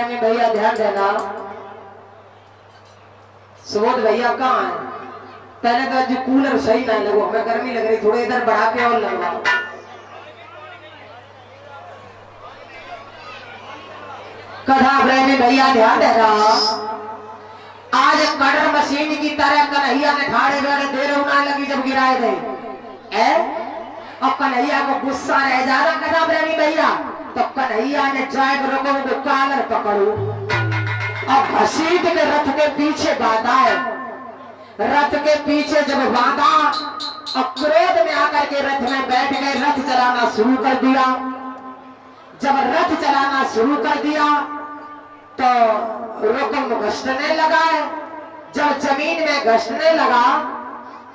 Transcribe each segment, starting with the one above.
में भैया ध्यान देना। सुबोध भैया कहाँ है? पहले तो जो कूलर सही ना लगो, हमें गर्मी लग रही, थोड़े इधर बढ़ा के और लगवाओ। कथा में भैया ध्यान देना। आज कटर मशीन की तरह कन्हैया ने ठाड़े बेड़े देर होने लगी जब गिराए थे, और कन्हैया को गुस्सा रह जा रहा कथा प्रेमी भैया, तो कन्हैया ने ड्राइवरों को कालर पकड़ू और घसीट के रथ के पीछे बांधा है। रथ के पीछे जब बांधा और क्रोध में आकर के रथ में बैठ गए, रथ चलाना शुरू कर दिया। जब रथ चलाना शुरू कर दिया तो रोकम घसने लगा है। जब जमीन में घसने लगा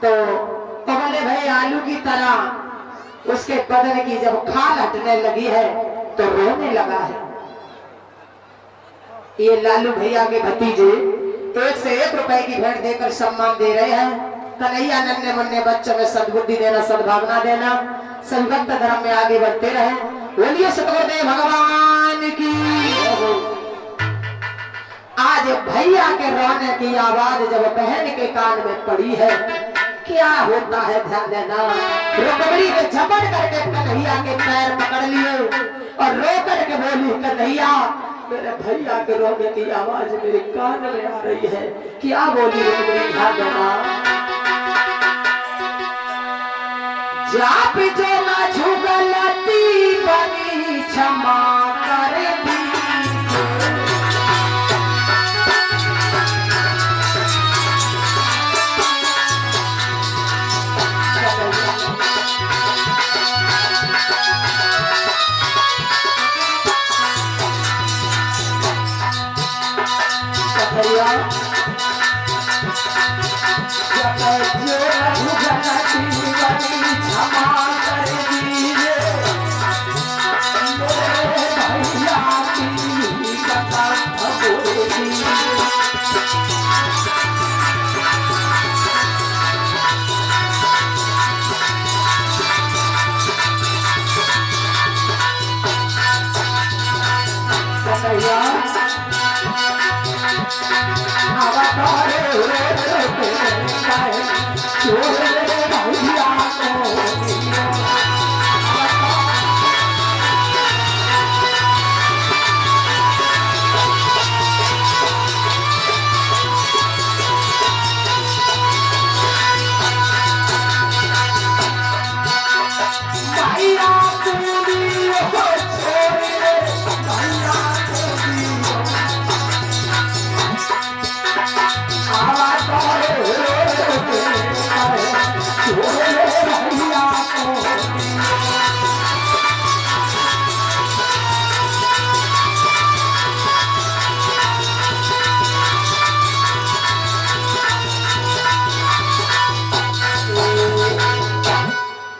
तो बोले भाई आलू की तरह उसके बदन की जब खाल हटने लगी है तो रोने लगा है। ये लालू भैया के भतीजे 1 से 1 रुपए की भेंट देकर सम्मान दे रहे हैं। कन्हैया नन्हे मुन्ने बच्चों में सद्बुद्धि देना, सद्भावना देना, संगत धर्म में आगे बढ़ते रहे। बोलिए सतगुरुदेव भगवान की। आज भैया के रोने की आवाज जब बहन के कान में पड़ी है, क्या होता है ध्यान देना। रुकमणी ने झपट करके कन्हैया के पैर पकड़ लिए और रो करके बोली, कन्हैया मेरे भैया के रोने की आवाज मेरे कान में आ रही है। क्या बोली रुकमणी, ध्यान देना। जाप जो ना झुगलती बनी क्षमा कर दी।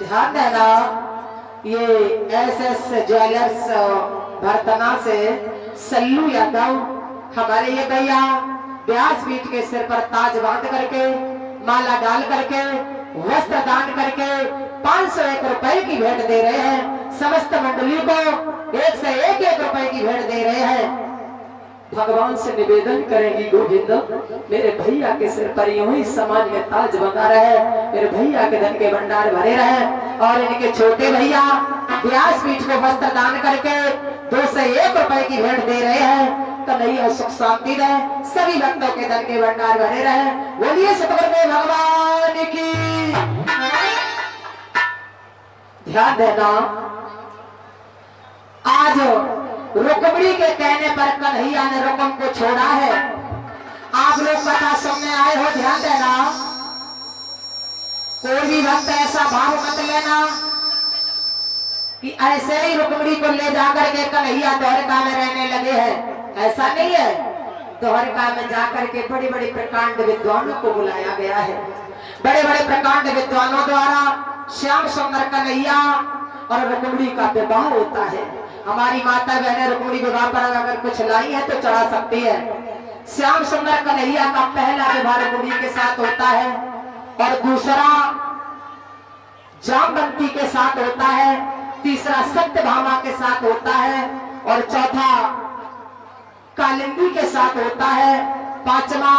ध्यान देना। ये SS ज्वेलर्स भरतना से सल्लू यादव हमारे ये भैया व्यासपीठ के सिर पर ताज बांध करके, माला डाल करके, वस्त्र दान करके 501 रुपए की भेंट दे रहे हैं। समस्त मंडली को 101 रुपए की भेंट दे रहे हैं। भगवान से निवेदन करेंगी गोविंद मेरे भैया के सिर पर यूं ही समान में ताज बना रहे, मेरे भैया के धन के भंडार भरे रहे और इनके छोटे भैया व्यासपीठ को वस्त्र दान करके 201 रुपए की भेंट दे रहे हैं। कन्हैया सुख शांति दे, सभी भक्तों के धन के भंडार भरे रहे। बोलिए सतगुरुदेव भगवान की। ध्यान देना, आज रुक्मिणी के कहने पर कन्हैया ने रुक्म को छोड़ा है। आप लोग कथा सुनने आए हो, ध्यान देना। कोई भी भक्त ऐसा भाव मत लेना कि ऐसे ही रुक्मिणी को ले जाकर के कन्हैया द्वारका में रहने लगे हैं, ऐसा नहीं है। द्वारका में जाकर के बड़े बड़े प्रकांड विद्वानों को बुलाया गया है। बड़े बड़े प्रकांड विद्वानों द्वारा श्याम सुंदर कन्हैया और रुक्मिणी का विवाह होता है। हमारी माता बहने रुक्मिणी विवाह पर अगर कुछ लाई है तो चढ़ा सकती है। श्याम सुंदर कन्हैया का पहला विवाह रुक्मिणी के साथ होता है और दूसरा जामवंती के साथ होता है, तीसरा सत्यभामा के साथ होता है और चौथा कालिंदी के साथ होता है, पांचवा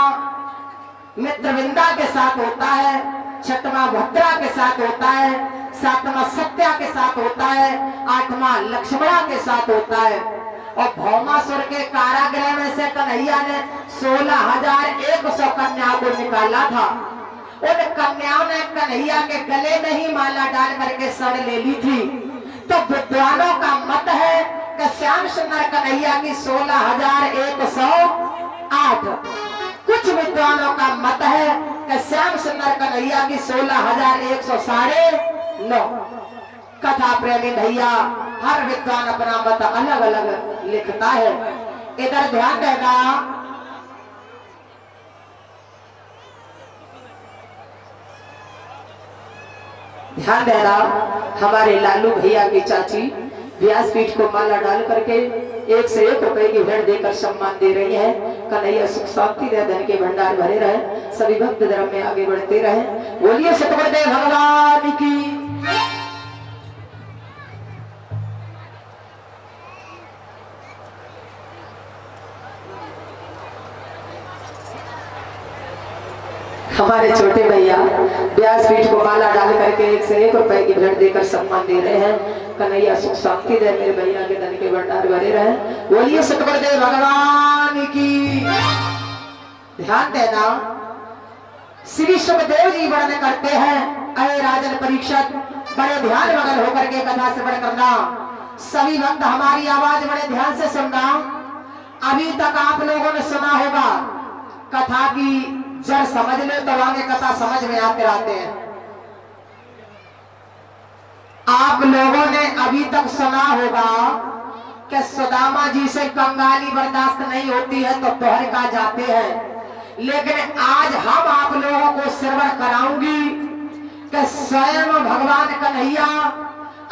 मित्रविंदा के साथ होता है, छठवां भद्रा के साथ होता है, सातवां सत्या के साथ होता है, आठवां लक्ष्मणा के साथ होता है। और भौमासुर के कारागृह में से कन्हैया ने 16,100 कन्याओं को निकाला था। उन कन्याओं ने कन्हैया के गले में ही माला डाल करके शरण ले ली थी। तो विद्वानों का मत है कि श्याम सुंदर कन्हैया की 16,108। कुछ विद्वानों का मत है कि श्याम सुंदर कन्हैया की 16,109। कथा प्रेमी भैया हर विद्वान अपना मत अलग अलग लिखता है। इधर ध्यान देगा, ध्यान देना। हमारे लालू भैया की चाची व्यासपीठ को माला डाल करके 101 रुपए की भेंट देकर सम्मान दे रही है। कन्हैया सुख शांति दे, धन के भंडार भरे रहे, सभी भक्त धर्म में आगे बढ़ते रहे। बोलिए सतगुरुदेव भगवान की। हमारे छोटे भैया व्यासपीठ को माला डाल करके 101 रुपए की भेंट देकर सम्मान दे रहे हैं। कन्हैया सुख शांति दे, मेरे भैया के धन के भंडार भरे रहे। बोलिए सतगुरुदेव भगवान की। ध्यान देना, श्री सुखदेव जी वर्णन करते हैं, अरे राजन परीक्षित बड़े ध्यान मगन होकर के कथा श्रवण करना। सभी भक्त हमारी आवाज बड़े ध्यान से सुनना। अभी तक आप लोगों ने सुना होगा कथा की जड़ समझ ले तो आगे कथा समझ में आते रहते हैं। आप लोगों ने अभी तक सुना होगा कि सुदामा जी से कंगाली बर्दाश्त नहीं होती है तो द्वारका जाते हैं। लेकिन आज हम आप लोगों को श्रवण कराऊंगी कि स्वयं भगवान कन्हैया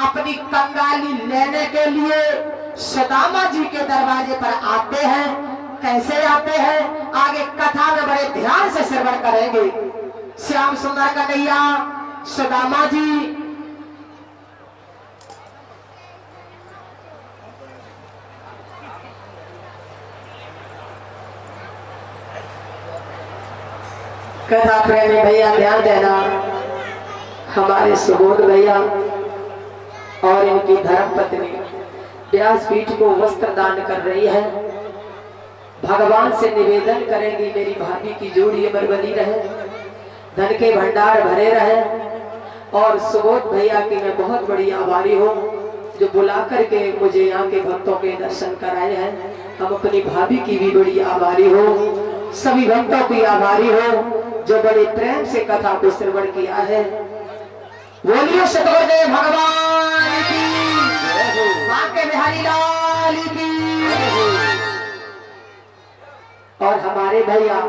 अपनी कंगाली लेने के लिए सुदामा जी के दरवाजे पर आते हैं। कैसे आते हैं आगे कथा में बड़े ध्यान से श्रवण करेंगे। श्याम सुंदर कन्हैया, सुदामा जी, कथा प्रेमी भैया ध्यान देना। हमारे सुबोध भैया और इनकी धर्मपत्नी व्यासपीठ को वस्त्र दान कर रही है। भगवान से निवेदन करेंगी मेरी भाभी की जोड़ी अमर बनी रहे, धन के भंडार भरे रहे। और सुबोध भैया की मैं बहुत बड़ी आभारी हूँ जो बुला करके मुझे यहाँ के भक्तों के दर्शन कराए हैं। हम अपनी भाभी की भी बड़ी आभारी हो, सभी भक्तों की आभारी हो जो बड़े प्रेम से कथा को श्रवण किया है। बोलिए सतगुरुदेव भगवान की, बांके बिहारी लाल की। और हमारे भैया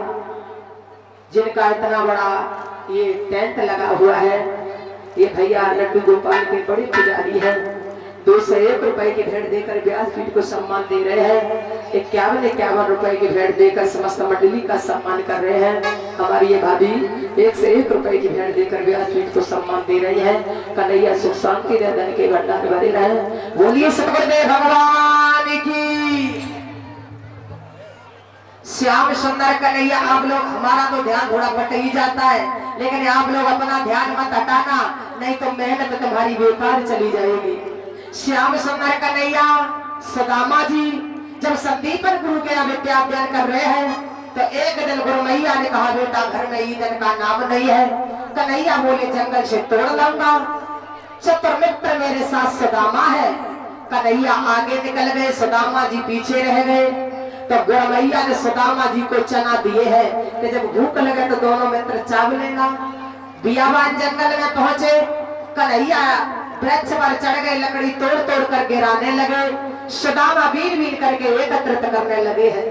जिनका इतना बड़ा ये टेंट लगा हुआ है, ये भैया लड्डू गोपाल के बड़े पुजारी हैं। 201 की भेंट देकर व्यासपीठ को सम्मान दे रहे हैं। 51 रुपए की भेंट देकर समस्त मंडली का सम्मान कर रहे हैं। हमारी ये भाभी 101 रुपए की भेंट देकर व्यासपीठ को सम्मान दे रही है। कन्हैया सुख शांति दे, धन के भंडार भरे रहे। बोलिए सतगुरुदेव भगवान की। श्याम सुंदर कन्हैया। आप लोग, हमारा तो ध्यान थोड़ा भटक ही जाता है, लेकिन आप लोग अपना ध्यान मत हटाना, नहीं तो मेहनत तुम्हारी बेकार चली जाएगी। श्याम सुंदर कन्हैया सुदामा जी जब संदीपन गुरु के यहाँ विद्या अध्ययन कर रहे हैं, तो एक दिन गुरु मैया ने कहा, बेटा घर में ईंधन का नाम नहीं है। कन्हैया बोले, जंगल से तोड़ लाऊंगा। चतुर्मित्र मेरे साथ सुदामा है। कन्हैया आगे निकल गए, सुदामा जी पीछे रह गए। तो गुरमैया ने सुदामा जी को चना दिए हैं कि जब भूख लगे तो दोनों मित्र चाव लेना। बियाबान जंगल में पहुंचे, कन्हैया वृक्ष पर चढ़ गए, लकड़ी तोड़ तोड़ कर गिराने लगे। सुदामा बीन बीन करके एकत्रित करने लगे हैं।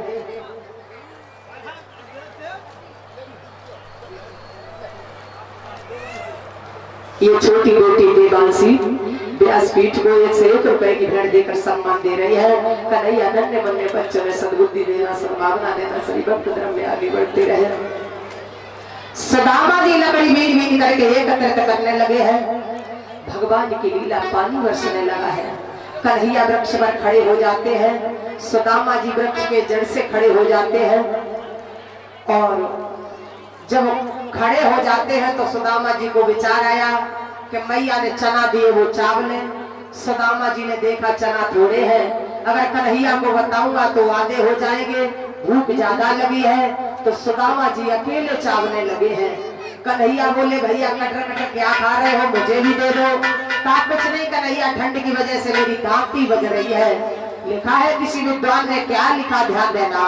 ये छोटी बेटी देवांशी व्यासपीठ को 101 रुपए की भेंट देकर सम्मान दे रही है। कन्हैया नन्हे मुन्ने बच्चों में सद्बुद्धि देना, सद्भावना देना, सभी भक्त धर्म में आगे बढ़ते रहे। सुदामा जी लकड़ी बीन बीन करके एकत्रित करने लगे हैं। भगवान की लीला पानी बरसने लगा है। कन्हैया वृक्ष पर खड़े हो जाते हैं, सुदामा जी वृक्ष के जड़ से खड़े हो जाते हैं। और जब खड़े हो जाते हैं तो सुदामा जी को विचार आया कि मैया ने चना दिए, वो चावल। सुदामा जी ने देखा चना थोड़े हैं, अगर कन्हैया को बताऊंगा तो आधे हो जाएंगे, भूख ज्यादा लगी है। तो सुदामा जी अकेले चावने लगे हैं। कन्हैया बोले, भैया कटर कटर क्या खा रहे हो, मुझे भी दे दो। कहा कुछ नहीं कन्हैया, ठंड की वजह से मेरी दांती बज रही है। लिखा है किसी विद्वान ने, क्या लिखा ध्यान देना।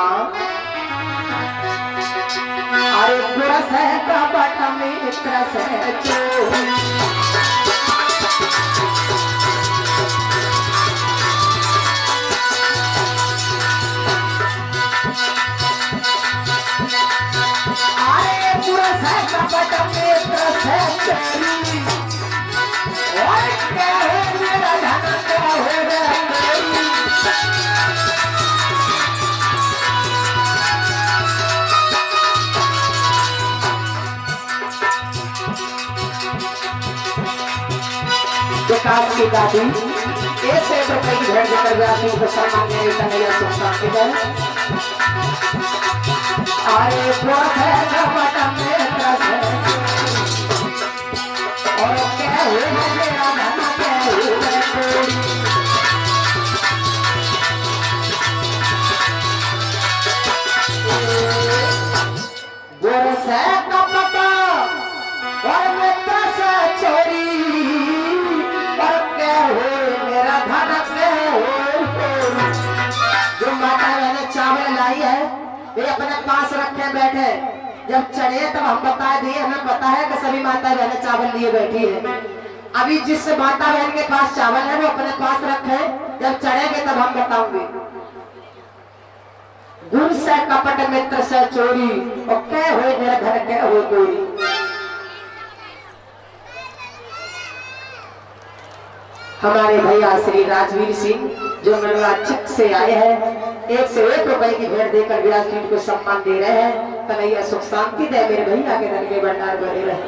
अरे गुरस है कपट मित्र से चोरी, अरे गुरस है कपट मित्र से चोरी, और क्या है मेरा धन क्या हो गया। विकास की दादी 101 रुपए की भेंट देकर व्यासपीठ को सम्मान दे रही कन्हैया सुख शांति दे। अरे गुरस है कपट मित्र से, और क्या है मेरा धन क्या हो गया। गुरस है कपट और मित्र से चोरी, जो माता मैंने चावल लाई है ये अपने पास रखे बैठे, जब चढ़े तब हम बता दिए। हमें पता है कि सभी माता बहने चावल लिए बैठी है। अभी जिस माता बहन के पास चावल है वो अपने पास रखे, जब चढ़ेंगे तब हम बताऊंगे। गुण से कपट मित्र से चोरी, और क्या हो मेरा घर क्या हो चोरी। हमारे भैया श्री राजवीर सिंह जो मंडलाचक से आए हैं, 101 रुपए की भेंट देकर व्यासपीठ को सम्मान दे रहे हैं। कन्हैया सुख शांति दे, मेरे भैया के धन के भंडार भरे रहे।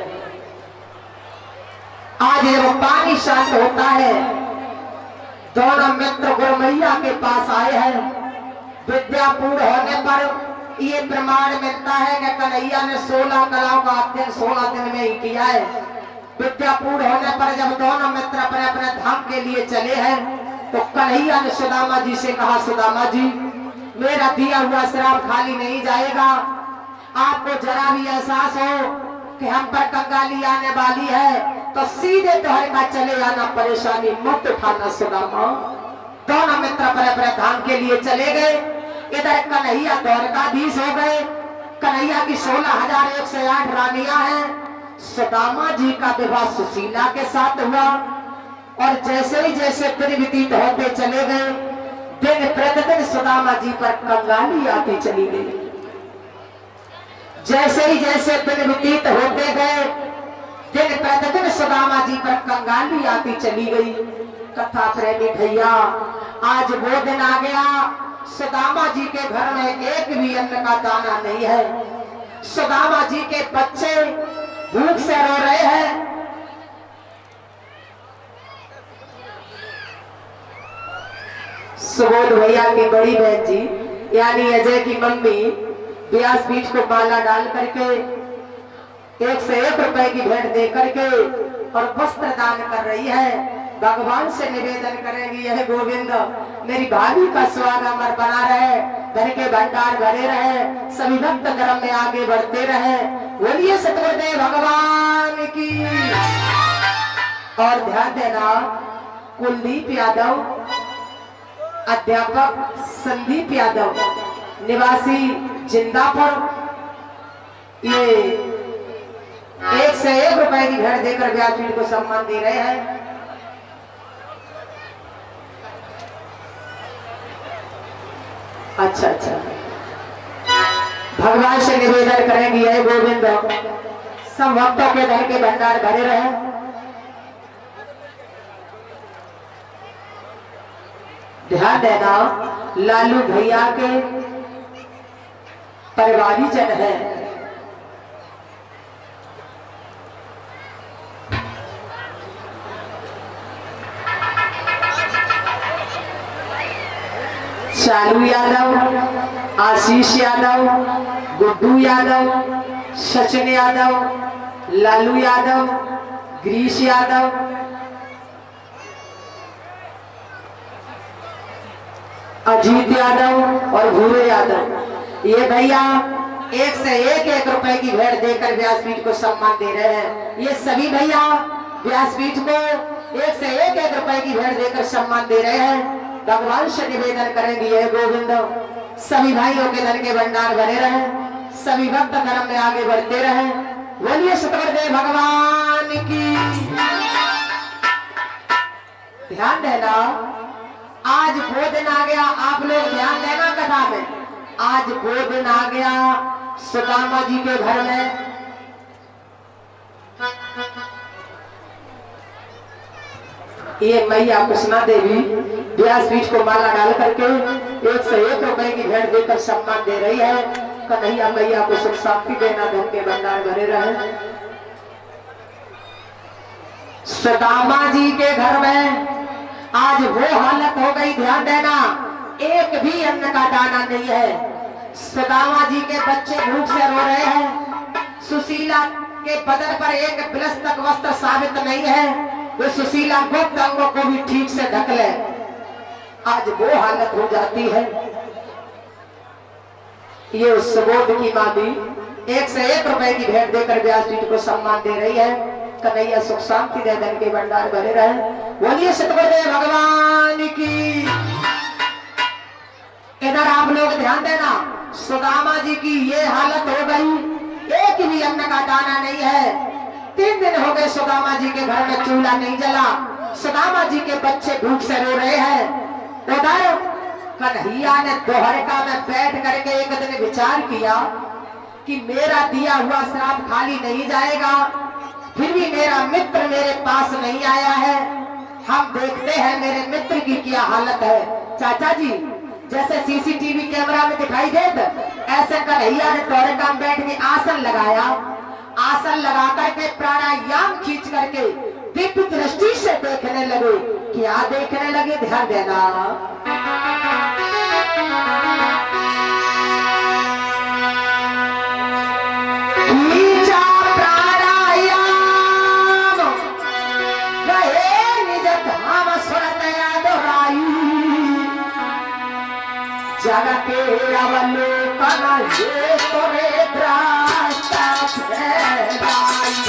आज जब पानी शांत होता है, दोनों मित्र गुरु मैया के पास आए हैं। विद्या पूर्ण होने पर ये प्रमाण मिलता है कि कन्हैया ने 16 कलाओं का अध्ययन 16 दिन में ही किया है। विद्या पूर्ण होने पर जब दोनों मित्र अपने अपने धाम के लिए चले हैं, तो कन्हैया ने सुदामा जी से कहा, सुदामा जी मेरा दिया हुआ श्राप खाली नहीं जाएगा। आपको जरा भी एहसास हो कि हम पर कंगाली आने वाली है तो सीधे तोहरे का चले आना, परेशानी मत उठाना सुदामा। दोनों मित्र अपने अपने धाम के लिए चले गए। इधर कन्हैया द्वारकाधीश हो गए। कन्हैया की 16,108 रानियां हैं। सुदामा जी का विवाह सुशीला के साथ हुआ, और जैसे ही जैसे दिन व्यतीत होते चले गए, दिन प्रतिदिन सुदामा जी पर कंगाली आती चली गई। जैसे ही जैसे दिन व्यतीत होते गए, दिन प्रतिदिन सुदामा जी पर कंगाली आती चली गई। कथा प्रेमी भैया, आज वो दिन आ गया, सुदामा जी के घर में एक भी अन्न का दाना नहीं है। सुदामा जी के बच्चे भूख से रो रहे हैं। सुबोध भैया की बड़ी बहन जी यानी अजय की मम्मी व्यासपीठ को माला डाल करके 101 रुपए की भेंट दे करके और वस्त्र दान कर रही है। भगवान से निवेदन करेंगी, यह गोविंद मेरी भाभी का स्वागत बना रहे, धन के भंडार भरे रहे, सभी भक्त धर्म में आगे बढ़ते रहे। बोलिए सतगुरुदेव भगवान की। और ध्यान देना, कुलदीप यादव, अध्यापक संदीप यादव, निवासी जिंदापुर, ये 101 रुपए की भेंट देकर व्यासपीठ को सम्मान दे रहे हैं। अच्छा अच्छा, भगवान से निवेदन करेंगे, ये गोविंद सब भक्तों के धन के भंडार भरे रहे। ध्यान देना, लालू भैया के परिवारी जन है। चालू यादव, आशीष यादव, गुड्डू यादव, सचिन यादव, लालू यादव, ग्रीश यादव, अजीत यादव और भूरे यादव, ये भैया 101 रुपए की भेंट देकर व्यासपीठ को सम्मान दे रहे हैं। ये सभी भैया व्यासपीठ को 101 रुपए की भेंट देकर सम्मान दे रहे हैं। भगवान से निवेदन करेंगे, ये गोविंद सभी भाइयों के धन के भंडार भरे रहे, सभी भक्त धर्म में आगे बढ़ते रहे। बोलिए सतगुरुदेव भगवान की। ध्यान देना, आज वो दिन आ गया, आप लोग ध्यान देना कथा में, आज वो दिन आ गया सुदामा जी के घर में ये मैया कृष्णा देवी व्यासपीठ को माला डाल करके 101 रुपए की भेंट देकर सम्मान दे रही है। कन्हैया मैया को सुख शांति देना, धन के भंडार भरे रहे। सुदामा जी के घर में आज वो हालत हो गई, ध्यान देना, एक भी अन्न का दाना नहीं है। सुदामा जी के बच्चे भूख से रो रहे हैं। सुशीला के बदन पर एक पिलस तक वस्त्र साबित नहीं है, वो सुशीला गुप्त अंगों को भी ठीक से ढक ले। आज वो हालत हो जाती है। ये सुबोध की माँ भी 101 रुपए की भेंट देकर व्यासपीठ को सम्मान दे रही है। कन्हैया सुख शांति दे, धन के भंडार भरे रहे। बोलिए सतगुरुदेव भगवान की। इधर आप लोग ध्यान देना, सुदामा जी की ये हालत हो गई, एक भी अन्न का दाना नहीं है। 3 दिन हो गए सुदामा जी के घर में चूल्हा नहीं जला, सुदामा जी के बच्चे भूख से रो रहे हैं। उधर कन्हैया ने द्वारका में बैठ करके एक दिन विचार किया कि मेरा दिया हुआ श्राप खाली नहीं जाएगा, फिर भी मेरा मित्र मेरे पास नहीं आया है। हम देखते हैं मेरे मित्र की क्या हालत है। चाचा जी, जैसे सीसीटीवी कैमरा में दिखाई देता, ऐसे कन्हैया ने द्वारका में बैठ के आसन लगाया। आसन लगा करके प्राणायाम खींच करके दिव्य दृष्टि से देखने लगे। क्या देखने लगे, ध्यान देना। खींचा प्राणायाम, गए निज धाम सुरत दोहराई, जग के अवलोकन ये तोरे दृष्टा फैलाई।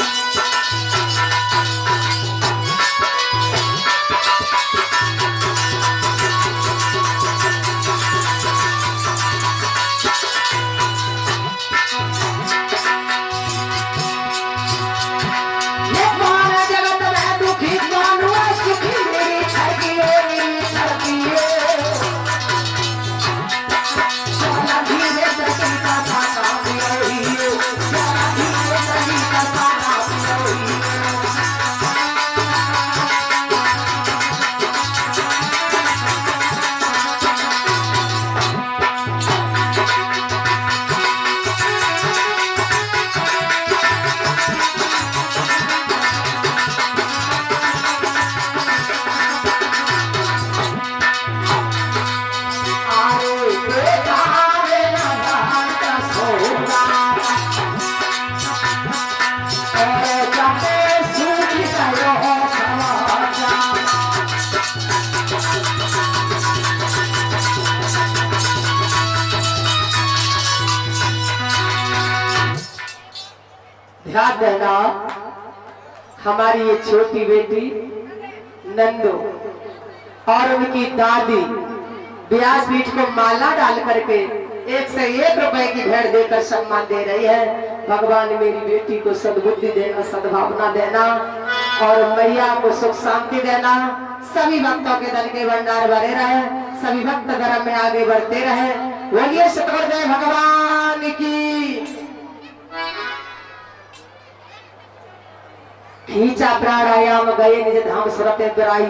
ध्यान देना, हमारी ये छोटी बेटी नंदो और उनकी दादी व्यासपीठ को माला डाल करके 1 से 1 रुपए की भेंट देकर सम्मान दे रही है। भगवान मेरी बेटी को सद्बुद्धि देना, सद्भावना देना और मैया को सुख शांति देना। सभी भक्तों के दल के भंडार भरे रहे, सभी भक्त धर्म में आगे बढ़ते रहे। बोलिए सतगुरुदेव भगवान की। खींचा प्राणायाम गए निज धाम सुरते दुराई,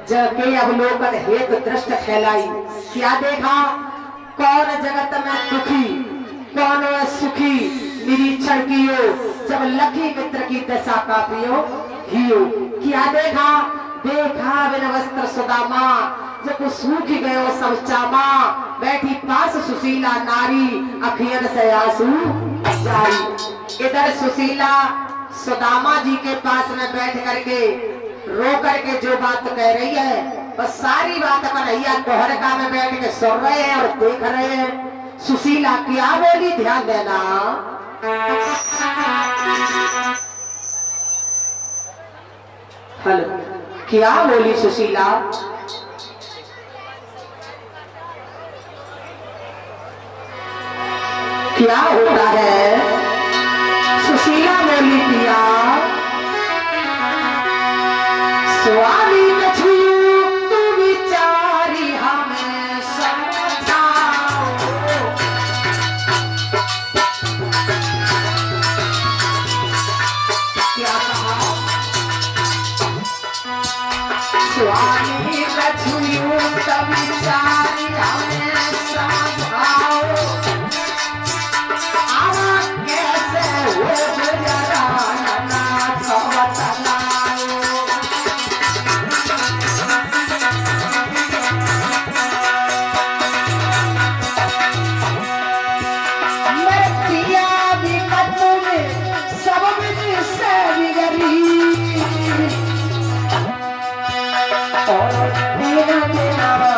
जग के अवलोकन हेतु दृष्ट फैलाई। क्या देखा? कौन जगत में दुखी, कौन सुखी, निरीक्षण कियो, जब लखी मित्र की दशा कापियो हियो। क्या देखा? देखा बिन वस्त्र सुदामा, जब सूख गयो सब चामा। बैठी पास सुशीला नारी, अखियन से आंसू जाई। इधर सुशीला सुदामा जी के पास में बैठ करके रो करके जो बात कह रही है, बस सारी बात कन्हैया दोहरका में बैठ के सुन रहे हैं और देख रहे हैं। सुशीला क्या बोली, ध्यान देना। हेलो, क्या बोली सुशीला? क्या होता है? सुशीला बोली, पिया स्वामी कछुयु तू विचारी हमें समझाओ। क्या कहा? स्वामी कछुयु तू विचारी हमें समझाओ। और